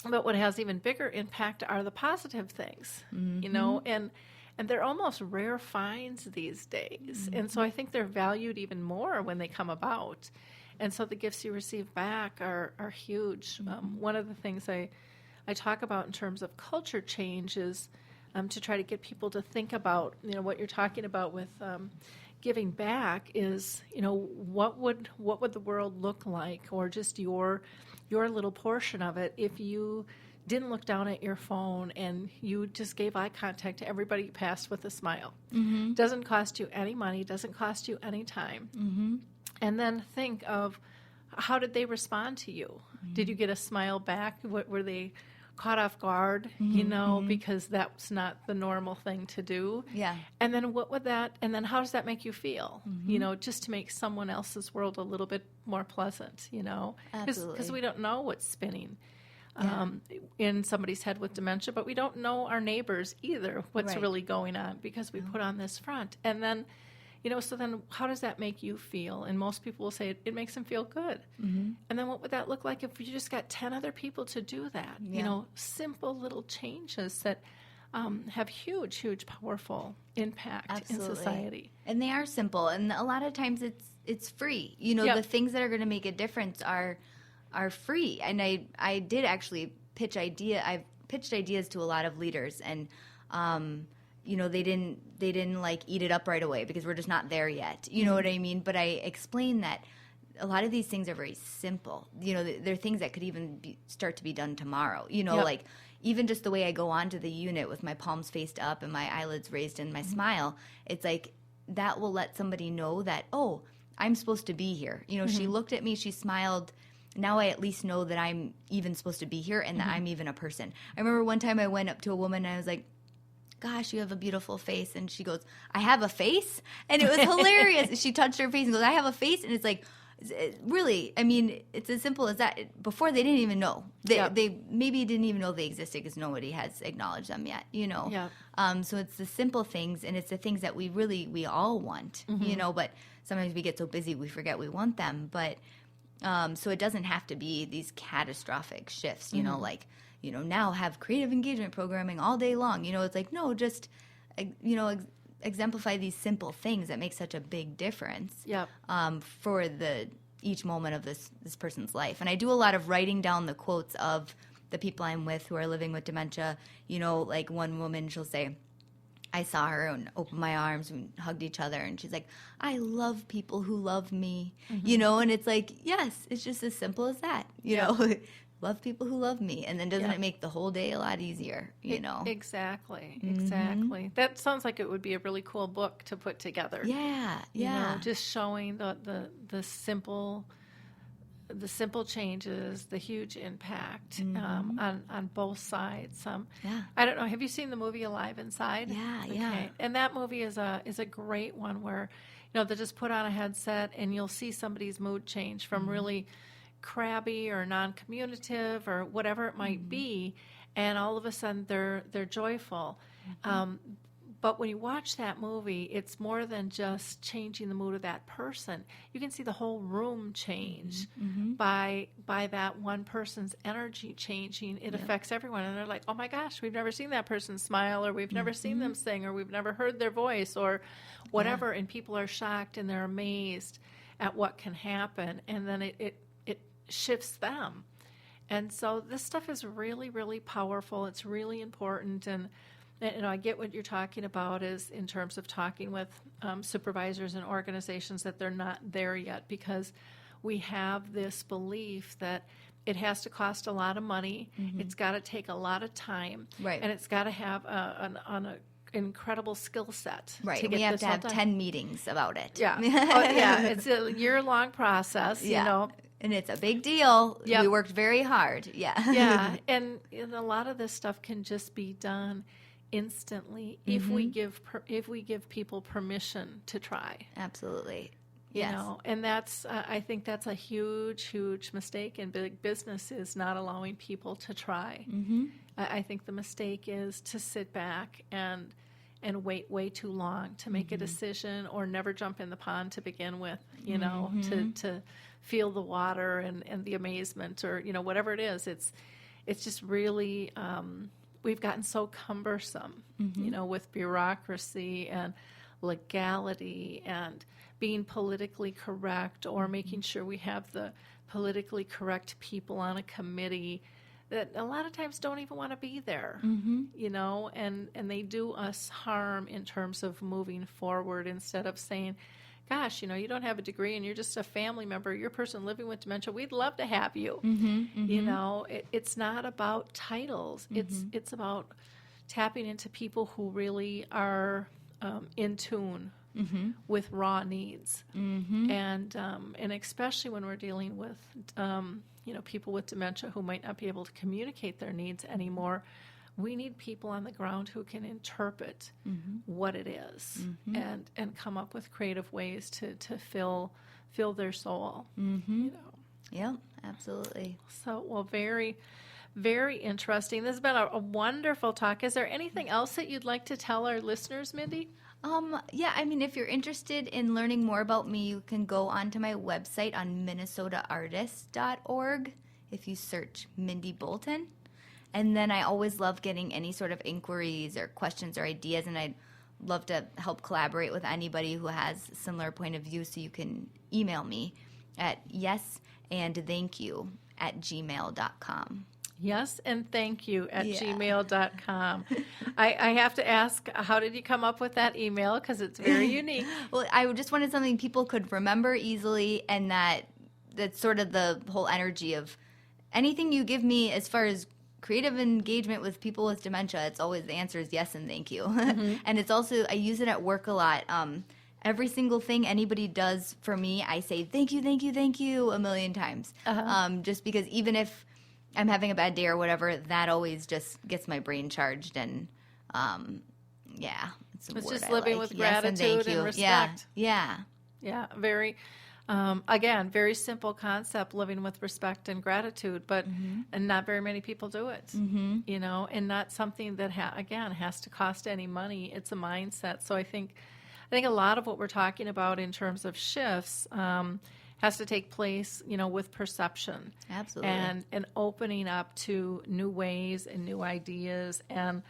but what has even bigger impact are the positive things, and they're almost rare finds these days. And so I think they're valued even more when they come about. And so the gifts you receive back are huge. One of the things I talk about in terms of culture change is to try to get people to think about, what you're talking about with giving back is, what would the world look like, or just your little portion of it, if you didn't look down at your phone and you just gave eye contact to everybody you passed with a smile. Doesn't cost you any money, doesn't cost you any time. And then think of, how did they respond to you? Did you get a smile back? Were they caught off guard, because that's not the normal thing to do? Yeah. And then and then how does that make you feel? Just to make someone else's world a little bit more pleasant, Absolutely. Because we don't know what's spinning in somebody's head with dementia, but we don't know our neighbors either, what's really going on, because we put on this front. And then, so then how does that make you feel? And most people will say it makes them feel good. And then what would that look like if you just got 10 other people to do that? Simple little changes that have huge, powerful impact in society. And they are simple. And a lot of times it's free. The things that are going to make a difference are free. And I did actually I've pitched ideas to a lot of leaders, and they didn't like eat it up right away because we're just not there yet. You know what I mean? But I explained that a lot of these things are very simple. You know, they're things that could even start to be done tomorrow. You know, Yep. like even just the way I go onto the unit with my palms faced up and my eyelids raised and my smile, it's like that will let somebody know that, oh, I'm supposed to be here. You know, she looked at me, she smiled. Now I at least know that I'm even supposed to be here and that I'm even a person. I remember one time I went up to a woman and I was like, gosh, you have a beautiful face. And she goes, I have a face? And it was hilarious. She touched her face and goes, I have a face? And it's like, really, I mean, it's as simple as that. Before, they didn't even know. They maybe didn't even know they existed because nobody has acknowledged them yet, you know. Yeah. So it's the simple things, and it's the things that we all want, you know, but sometimes we get so busy we forget we want them. But so it doesn't have to be these catastrophic shifts, you know, like, you know, now have creative engagement programming all day long. You know, it's like, no, just, you know, exemplify these simple things that make such a big difference for each moment of this person's life. And I do a lot of writing down the quotes of the people I'm with who are living with dementia. You know, like one woman, she'll say, I saw her and opened my arms and hugged each other. And she's like, I love people who love me, you know, and it's like, yes, it's just as simple as that, you know. Love people who love me. And then doesn't it make the whole day a lot easier, you know? Exactly. Exactly. That sounds like it would be a really cool book to put together. Yeah. You know, just showing the simple changes, the huge impact on both sides. I don't know. Have you seen the movie Alive Inside? Yeah, yeah. And that movie is a great one where, you know, they just put on a headset and you'll see somebody's mood change from really crabby or non-communicative or whatever it might be, and all of a sudden they're joyful. But when you watch that movie, it's more than just changing the mood of that person. You can see the whole room change by that one person's energy changing. It affects everyone, and they're like, oh my gosh, we've never seen that person smile, or we've never seen them sing, or we've never heard their voice, or whatever. And people are shocked and they're amazed at what can happen, and then it shifts them. And so this stuff is really, really powerful. It's really important. And you know, I get what you're talking about is in terms of talking with supervisors and organizations that they're not there yet, because we have this belief that it has to cost a lot of money. It's got to take a lot of time. Right. And it's got to have an incredible skill set. Right. To get we have this to all have done. 10 meetings about it. Yeah. Oh, yeah. It's a year-long process, you know. And it's a big deal. Yep. We worked very hard. Yeah. Yeah. And a lot of this stuff can just be done instantly if we give people permission to try. Absolutely. You Yes. know, and that's I think that's a huge mistake in big business, is not allowing people to try. I think the mistake is to sit back and wait way too long to make a decision, or never jump in the pond to begin with, you know, to feel the water and the amazement, or, you know, whatever it is. It's just really, we've gotten so cumbersome, you know, with bureaucracy and legality and being politically correct, or making sure we have the politically correct people on a committee that a lot of times don't even want to be there, you know, and they do us harm in terms of moving forward, instead of saying, gosh, you know, you don't have a degree and you're just a family member, you're a person living with dementia, we'd love to have you. You know, it's not about titles. It's about tapping into people who really are in tune with raw needs. And especially when we're dealing with, you know, people with dementia who might not be able to communicate their needs anymore, we need people on the ground who can interpret what it is and come up with creative ways to fill their soul. You know. Yeah, absolutely. So, well, very, very interesting. This has been a wonderful talk. Is there anything else that you'd like to tell our listeners, Mindy? Yeah, I mean, if you're interested in learning more about me, you can go onto my website on minnesotaartist.org if you search Mindy Bolton. And then I always love getting any sort of inquiries or questions or ideas, and I'd love to help collaborate with anybody who has a similar point of view, so you can email me at yesandthankyou@gmail.com. Yes, and thank you at gmail.com. I have to ask, how did you come up with that email? Because it's very unique. Well, I just wanted something people could remember easily, and that that's sort of the whole energy of anything you give me as far as creative engagement with people with dementia. It's always the answer is yes and thank you. And it's also, I use it at work a lot. Every single thing anybody does for me, I say thank you, thank you, thank you a million times. Just because even if I'm having a bad day or whatever, that always just gets my brain charged. And it's a It's word just I living like. with Yes and thank gratitude and you. respect. Yeah. Yeah, very, again, very simple concept, living with respect and gratitude, but and not very many people do it, you know, and not something that, again, has to cost any money. It's a mindset. So I think a lot of what we're talking about in terms of shifts has to take place, you know, with perception. Absolutely. And opening up to new ways and new ideas and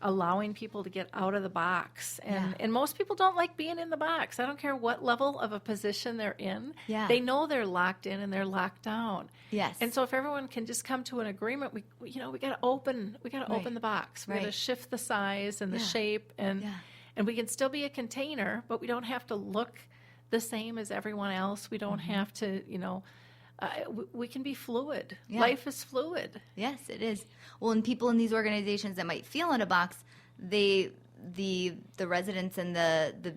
allowing people to get out of the box. And most people don't like being in the box. I don't care what level of a position they're in. Yeah. They know they're locked in and they're locked down. Yes. And so if everyone can just come to an agreement, we got to open the box. We got to Right. shift the size and the shape and we can still be a container, but we don't have to look the same as everyone else. We don't have to, you know, we can be fluid. Yeah. Life is fluid. Yes, it is. Well, and people in these organizations that might feel in a box, the residents and the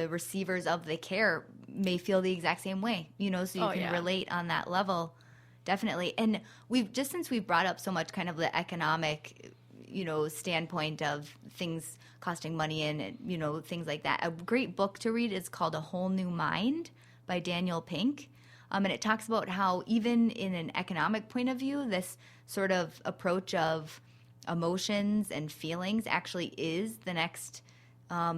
receivers of the care may feel the exact same way, you know, so you can relate on that level, definitely. And since we've brought up so much kind of the economic, you know, standpoint of things costing money and, you know, things like that, a great book to read is called A Whole New Mind by Daniel Pink. And it talks about how even in an economic point of view, this sort of approach of emotions and feelings actually is the next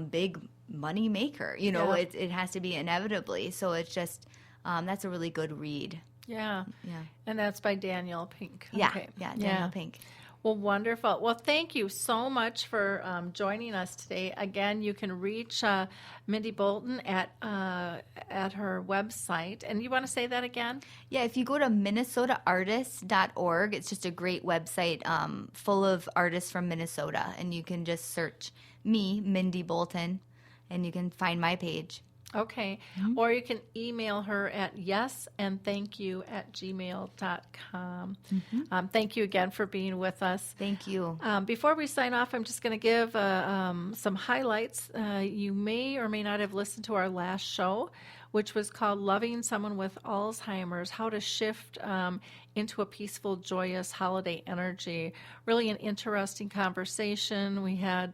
big money maker. You know, it has to be inevitably. So it's just, that's a really good read. Yeah. Yeah. And that's by Daniel Pink. Yeah. Okay. Yeah. Daniel Pink. Well, wonderful. Well, thank you so much for joining us today. Again, you can reach Mindy Bolton at her website. And you want to say that again? Yeah, if you go to minnesotaartists.org, it's just a great website full of artists from Minnesota. And you can just search me, Mindy Bolton, and you can find my page. Okay. Or you can email her at yesandthankyou@gmail.com. Thank you again for being with us. Thank you. Before we sign off, I'm just going to give some highlights. You may or may not have listened to our last show, which was called Loving Someone with Alzheimer's, How to Shift into a Peaceful, Joyous Holiday Energy. Really an interesting conversation. We had...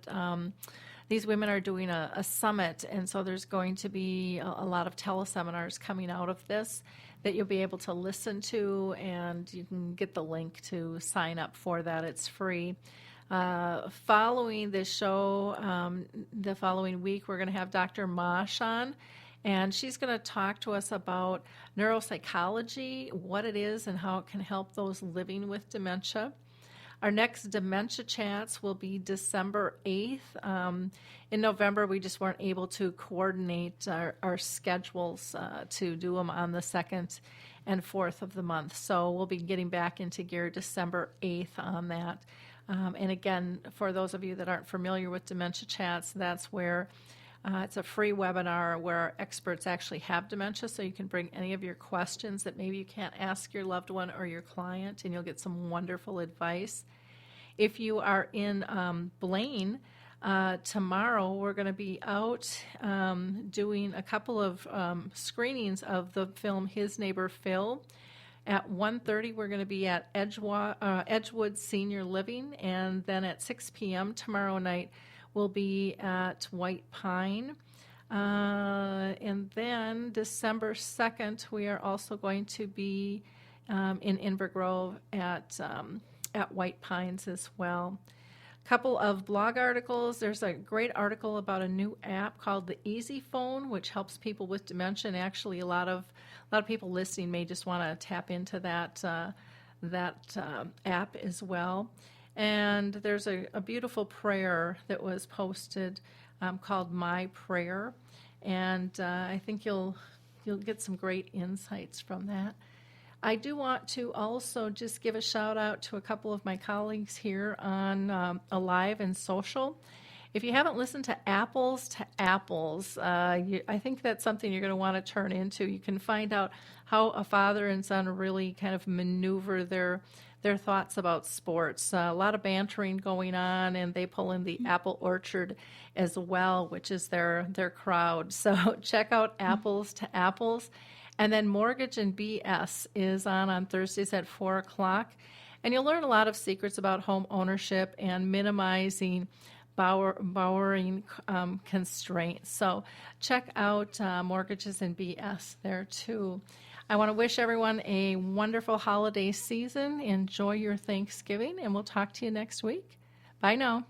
these women are doing a summit, and so there's going to be a lot of teleseminars coming out of this that you'll be able to listen to, and you can get the link to sign up for that. It's free. Following this show, the following week, we're going to have Dr. Mosh on, and she's going to talk to us about neuropsychology, what it is, and how it can help those living with dementia. Our next Dementia Chats will be December 8th. In November, we just weren't able to coordinate our schedules to do them on the 2nd and 4th of the month. So we'll be getting back into gear December 8th on that. And again, for those of you that aren't familiar with Dementia Chats, that's where it's a free webinar where our experts actually have dementia, so you can bring any of your questions that maybe you can't ask your loved one or your client, and you'll get some wonderful advice. If you are in Blaine, tomorrow we're going to be out doing a couple of screenings of the film His Neighbor Phil. At 1:30, we're going to be at Edgewood Senior Living, and then at 6 p.m. tomorrow night, we'll be at White Pine. And then December 2nd, we are also going to be in Inver Grove at White Pines as well. A couple of blog articles. There's a great article about a new app called the Easy Phone, which helps people with dementia. And actually, a lot of people listening may just want to tap into that app as well. And there's a beautiful prayer that was posted called My Prayer, and I think you'll get some great insights from that. I do want to also just give a shout out to a couple of my colleagues here on Alive and Social, if you haven't listened to Apples to Apples, I think that's something you're going to want to turn into. You can find out how a father and son really kind of maneuver their thoughts about sports. A lot of bantering going on, and they pull in the Apple Orchard as well, which is their crowd. So check out Apples to Apples. And then Mortgage and BS is on Thursdays at 4 o'clock. And you'll learn a lot of secrets about home ownership and minimizing borrowing constraints. So check out Mortgages and BS there too. I want to wish everyone a wonderful holiday season. Enjoy your Thanksgiving, and we'll talk to you next week. Bye now.